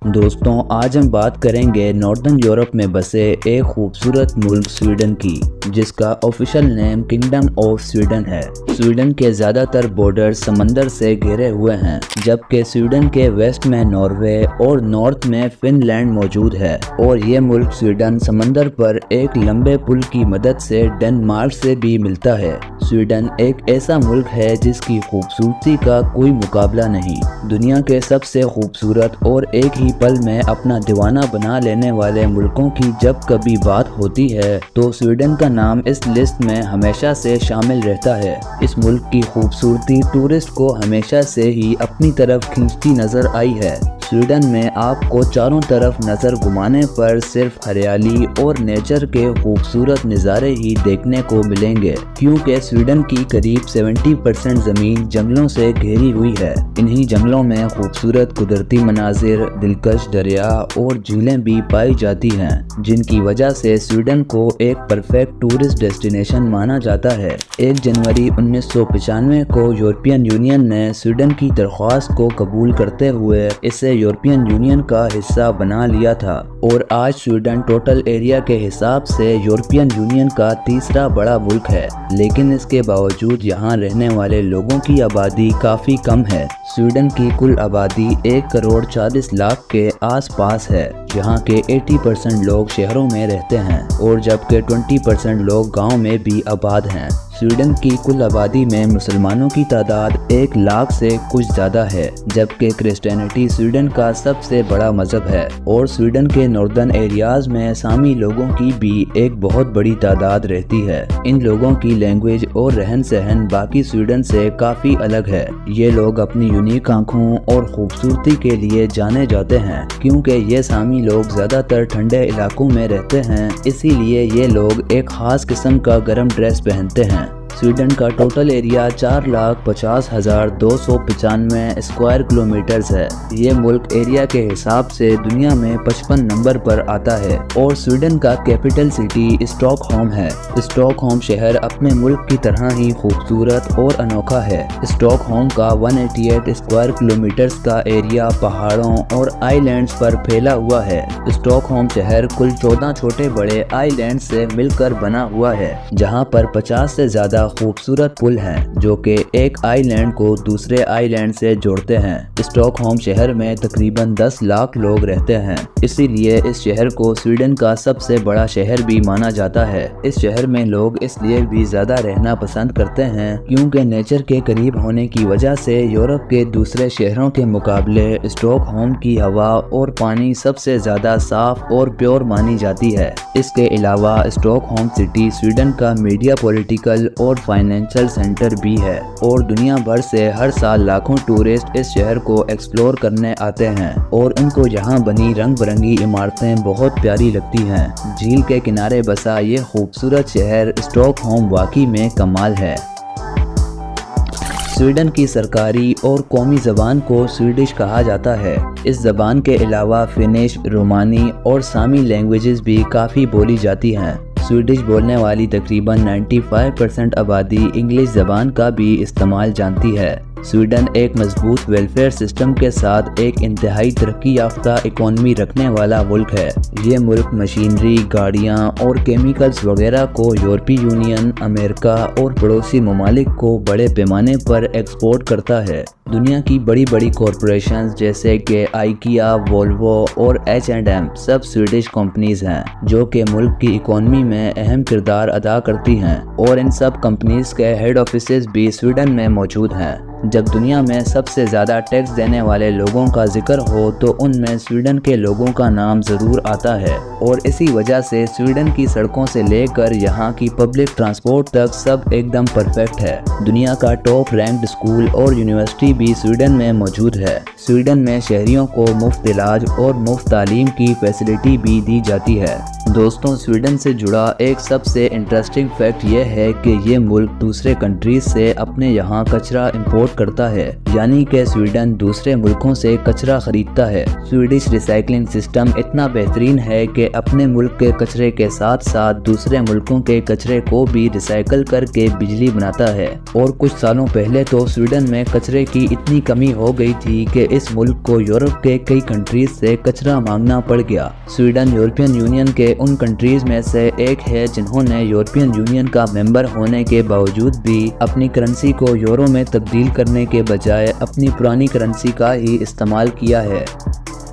दोस्तों आज हम बात करेंगे नॉर्दर्न यूरोप में बसे एक खूबसूरत मुल्क स्वीडन की, जिसका official name kingdom of Sweden है। स्वीडन के ज़्यादातर बॉर्डर समंदर से घिरे हुए हैं, जबकि स्वीडन के वेस्ट में नॉर्वे और नॉर्थ में फिनलैंड मौजूद है। और ये मुल्क स्वीडन समंदर पर एक लंबे पुल की मदद से डेनमार्क से भी मिलता है। स्वीडन एक ऐसा मुल्क है जिसकी खूबसूरती का कोई मुकाबला नहीं। दुनिया के सबसे खूबसूरत और एक ही पल में अपना दीवाना बना लेने वाले मुल्कों की जब कभी बात होती है तो स्वीडन का नाम इस लिस्ट में हमेशा से शामिल रहता है। इस मुल्क की खूबसूरती टूरिस्ट को हमेशा से ही अपनी तरफ खींचती नजर आई है। स्वीडन में आपको चारों तरफ नज़र घुमाने पर सिर्फ हरियाली और नेचर के खूबसूरत नज़ारे ही देखने को मिलेंगे, क्योंकि स्वीडन की करीब 70% ज़मीन जंगलों से घिरी हुई है। इन्हीं जंगलों में खूबसूरत कुदरती मनाजिर, दिलकश दरिया और झीलें भी पाई जाती हैं, जिनकी वजह से स्वीडन को एक परफेक्ट टूरिस्ट डेस्टिनेशन माना जाता है। 1 जनवरी 1995 को यूरोपियन यूनियन ने स्वीडन की दरख्वास्त को कबूल करते हुए इसे यूरोपियन यूनियन का हिस्सा बना लिया था और आज स्वीडन टोटल एरिया के हिसाब से यूरोपियन यूनियन का तीसरा बड़ा मुल्क है। लेकिन इसके बावजूद यहाँ रहने वाले लोगों की आबादी काफ़ी कम है। स्वीडन की कुल आबादी 1,40,00,000 के आसपास है, जहाँ के 80% लोग शहरों में रहते हैं और जबकि 20% लोग गाँव में भी आबाद हैं। स्वीडन की कुल आबादी में मुसलमानों की तादाद 1 लाख से कुछ ज़्यादा है, जबकि क्रिश्चियनिटी स्वीडन का सबसे बड़ा मजहब है। और स्वीडन के नॉर्दर्न एरियाज में सामी लोगों की भी एक बहुत बड़ी तादाद रहती है। इन लोगों की लैंग्वेज और रहन सहन बाकी स्वीडन से काफ़ी अलग है। ये लोग अपनी यूनिक आँखों और खूबसूरती के लिए जाने जाते हैं, क्योंकि ये सामी लोग ज़्यादातर ठंडे इलाकों में रहते हैं, इसीलिए ये लोग एक ख़ास किस्म का गर्म ड्रेस पहनते हैं। स्वीडन का टोटल एरिया 4,50,295 स्क्वायर किलोमीटर्स है। ये मुल्क एरिया के हिसाब से दुनिया में 55 नंबर पर आता है। और स्वीडन का कैपिटल सिटी स्टॉकहोम है। स्टॉकहोम शहर अपने मुल्क की तरह ही खूबसूरत और अनोखा है। स्टॉकहोम का 188 स्क्वायर किलोमीटर्स का एरिया पहाड़ों और आइलैंड्स पर फैला हुआ है। स्टॉकहोम शहर कुल 14 छोटे बड़े आइलैंड से मिलकर बना हुआ है, जहाँ पर 50 से ज़्यादा खूबसूरत पुल हैं, जो कि एक आइलैंड को दूसरे आइलैंड से जोड़ते हैं। स्टॉकहोम शहर में तकरीबन 10 लाख लोग रहते हैं, इसीलिए इस शहर को स्वीडन का सबसे बड़ा शहर भी माना जाता है। इस शहर में लोग इसलिए भी ज़्यादा रहना पसंद करते हैं क्योंकि नेचर के करीब होने की वजह से यूरोप के दूसरे शहरों के मुकाबले स्टॉकहोम की हवा और पानी सबसे ज़्यादा साफ और प्योर मानी जाती है। इसके अलावा स्टॉकहोम सिटी स्वीडन का मीडिया, पॉलिटिकल और फाइनेंशियल सेंटर भी है और दुनिया भर से हर साल लाखों टूरिस्ट इस शहर को एक्सप्लोर करने आते हैं और उनको यहाँ बनी रंग बिरंगी इमारतें बहुत प्यारी लगती हैं। झील के किनारे बसा ये खूबसूरत शहर स्टॉकहोम वाकई में कमाल है। स्वीडन की सरकारी और कौमी ज़बान को स्वीडिश कहा जाता है। इस ज़बान के अलावा फिनिश, रोमानी और सामी लैंग्वेजेस भी काफ़ी बोली जाती हैं। स्वीडिश बोलने वाली तकरीबन 95% आबादी इंग्लिश ज़बान का भी इस्तेमाल जानती है। स्वीडन एक मजबूत वेलफेयर सिस्टम के साथ एक इंतहाई तरक्की याफ्ता इकोनॉमी रखने वाला मुल्क है। ये मुल्क मशीनरी, गाड़ियाँ और केमिकल्स वगैरह को यूरोपीय यूनियन, अमेरिका और पड़ोसी ममालिक को बड़े पैमाने पर एक्सपोर्ट करता है। दुनिया की बड़ी बड़ी कॉरपोरेशंस जैसे कि आइकिया, वोल्वो और H&M सब स्वीडिश कंपनीज हैं, जो कि मुल्क की इकोनॉमी में अहम किरदार अदा करती हैं और इन सब कंपनीज के हेड ऑफिसेज भी स्वीडन में मौजूद हैं। जब दुनिया में सबसे ज़्यादा टैक्स देने वाले लोगों का जिक्र हो तो उनमें स्वीडन के लोगों का नाम ज़रूर आता है और इसी वजह से स्वीडन की सड़कों से लेकर यहाँ की पब्लिक ट्रांसपोर्ट तक सब एकदम परफेक्ट है। दुनिया का टॉप रैंक्ड स्कूल और यूनिवर्सिटी भी स्वीडन में मौजूद है। स्वीडन में शहरियों को मुफ्त इलाज और मुफ्त तालीम की फैसिलिटी भी दी जाती है। दोस्तों, स्वीडन से जुड़ा एक सबसे इंटरेस्टिंग फैक्ट ये है कि ये मुल्क दूसरे कंट्रीज से अपने यहाँ कचरा इंपोर्ट करता है। یعنی کہ سویڈن دوسرے ملکوں سے کچرا خریدتا ہے۔ سویڈش ریسائکلنگ سسٹم اتنا بہترین ہے کہ اپنے ملک کے کچرے کے ساتھ ساتھ دوسرے ملکوں کے کچرے کو بھی ریسائیکل کر کے بجلی بناتا ہے، اور کچھ سالوں پہلے تو سویڈن میں کچرے کی اتنی کمی ہو گئی تھی کہ اس ملک کو یورپ کے کئی کنٹریز سے کچرا مانگنا پڑ گیا۔ سویڈن یورپین یونین کے ان کنٹریز میں سے ایک ہے جنہوں نے یورپین یونین کا ممبر ہونے کے باوجود بھی اپنی کرنسی کو یورو میں تبدیل کرنے کے بجائے اپنی پرانی کرنسی کا ہی استعمال کیا ہے۔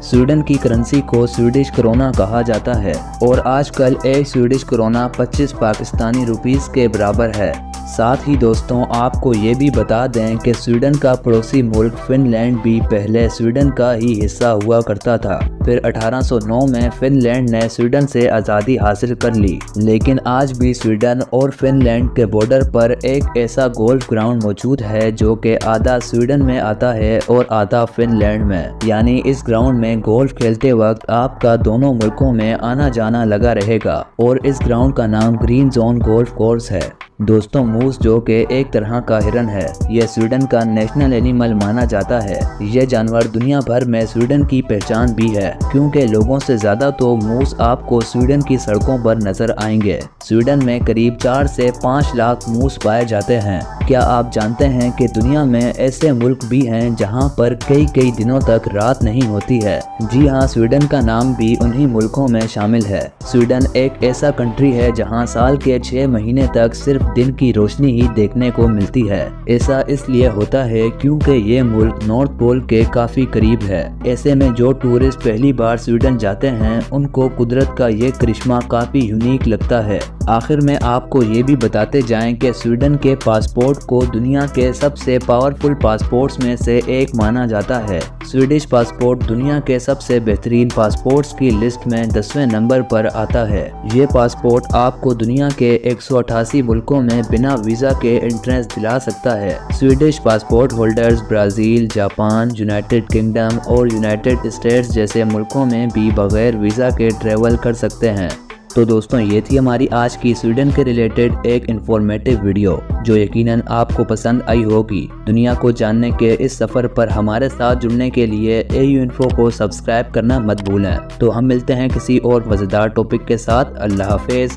سویڈن کی کرنسی کو سویڈش کرونا کہا جاتا ہے، اور آج کل ایک سویڈش کرونا 25 پاکستانی روپیز کے برابر ہے۔ ساتھ ہی دوستوں، آپ کو یہ بھی بتا دیں کہ سویڈن کا پڑوسی ملک فن لینڈ بھی پہلے سویڈن کا ہی حصہ ہوا کرتا تھا، پھر 1809 میں فن لینڈ نے سویڈن سے آزادی حاصل کر لی، لیکن آج بھی سویڈن اور فن لینڈ کے بارڈر پر ایک ایسا گولف گراؤنڈ موجود ہے جو کہ آدھا سویڈن میں آتا ہے اور آدھا فن لینڈ میں، یعنی اس گراؤنڈ میں گولف کھیلتے وقت آپ کا دونوں ملکوں میں آنا جانا لگا رہے گا، اور اس گراؤنڈ کا نام گرین زون گولف کورس ہے۔ دوستوں، موس جو کہ ایک طرح کا ہرن ہے، یہ سویڈن کا نیشنل اینیمل مانا جاتا ہے۔ یہ جانور دنیا بھر میں سویڈن کی پہچان بھی ہے، کیونکہ لوگوں سے زیادہ تو موس آپ کو سویڈن کی سڑکوں پر نظر آئیں گے۔ سویڈن میں قریب 4 سے 5 لاکھ موس پائے جاتے ہیں۔ کیا آپ جانتے ہیں کہ دنیا میں ایسے ملک بھی ہیں جہاں پر کئی دنوں تک رات نہیں ہوتی ہے؟ جی ہاں، سویڈن کا نام بھی انہی ملکوں میں شامل ہے۔ سویڈن ایک ایسا کنٹری ہے جہاں سال کے 6 مہینے تک صرف دن کی روشنی ہی دیکھنے کو ملتی ہے۔ ایسا اس لیے ہوتا ہے کیونکہ یہ ملک نارتھ پول کے کافی قریب ہے۔ ایسے میں جو ٹورسٹ پہلی بار سویڈن جاتے ہیں ان کو قدرت کا یہ کرشمہ کافی یونیک لگتا ہے۔ آخر میں آپ کو یہ بھی بتاتے جائیں کہ سویڈن کے پاسپورٹ کو دنیا کے سب سے پاورفل پاسپورٹس میں سے ایک مانا جاتا ہے۔ سویڈش پاسپورٹ دنیا کے سب سے بہترین پاسپورٹس کی لسٹ میں 10ویں نمبر پر آتا ہے۔ یہ پاسپورٹ آپ کو دنیا کے 188 ملکوں میں بنا ویزا کے انٹرنس دلا سکتا ہے۔ Swedish passport holders Brazil, Japan, United kingdom اور یونائیٹڈ اسٹیٹس جیسے ملکوں میں بھی بغیر ویزا کے ٹریول کر سکتے ہیں۔ تو دوستوں، یہ تھی ہماری آج کی سویڈن کے ریلیٹڈ ایک انفارمیٹو ویڈیو جو یقیناً آپ کو پسند آئی ہوگی۔ دنیا کو جاننے کے اس سفر پر ہمارے ساتھ جڑنے کے لیے AU انفو کو سبسکرائب کرنا مت بھولیں۔ تو ہم ملتے ہیں کسی اور مزیدار ٹاپک کے ساتھ۔ اللہ حافظ۔